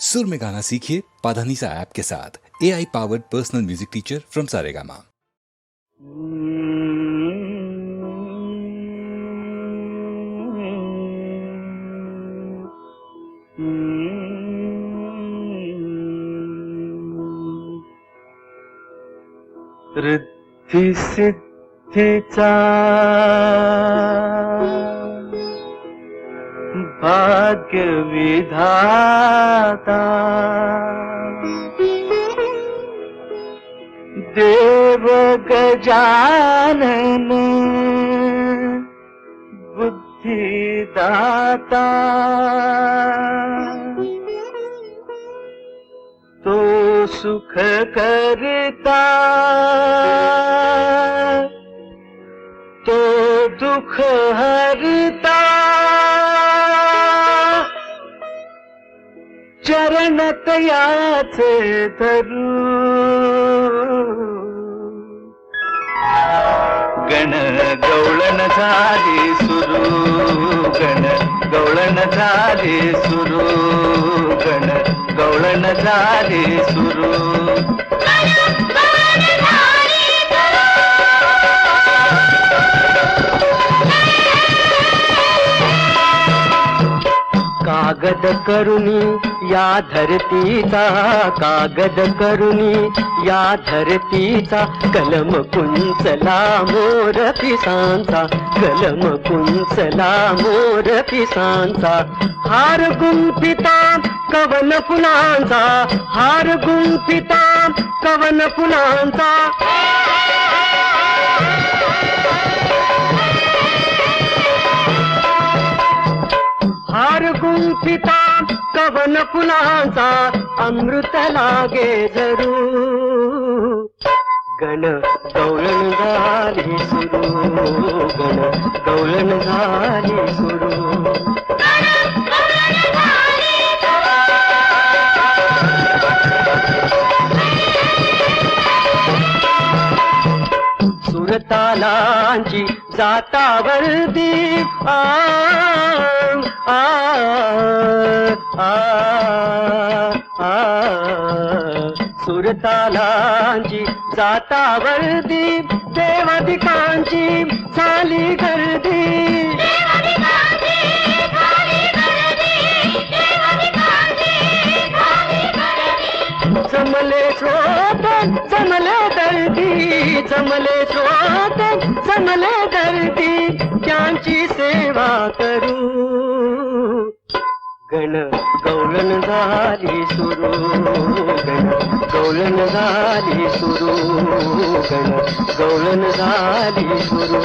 सुर में गाना सीखिए पाधानीसा ऐप के साथ। AI powered personal music teacher from Saregama. Riddhi सिद्धीचा भाग्य विधाता देव गजानन बुद्धिदाता तो सुख करता तो दुख हरता चरण तयाचे धरू गण गवळण झाली सुरू गण गवळण झाली सुरू गण गवळण झाली सुरू कागद करुणी या धरतीचा कागद करुणी या धरतीचा कलम कुंचला मोर पिसांचा कलम कुंचला मोर पिसांचा हार गुंफिता कवन फुलांचा हार गुंफिता कवन फुलांचा हार गुंफिता कवन फुलांचा अमृत लागे जरू गण गवळण झाली सुरू गण गवळण झाली सुरू सुरतालांची जातावर्दी आ आ आ आ सुरतालांची जातावर्दी देवादिकांची झाली गर्दी जमले श्रोत जमले दर्दी जमले श्रोत जमले दर्दी त्यांची सेवा करू गण गवळण झाली सुरू गण गवळण झाली सुरू गण गवळण झाली सुरू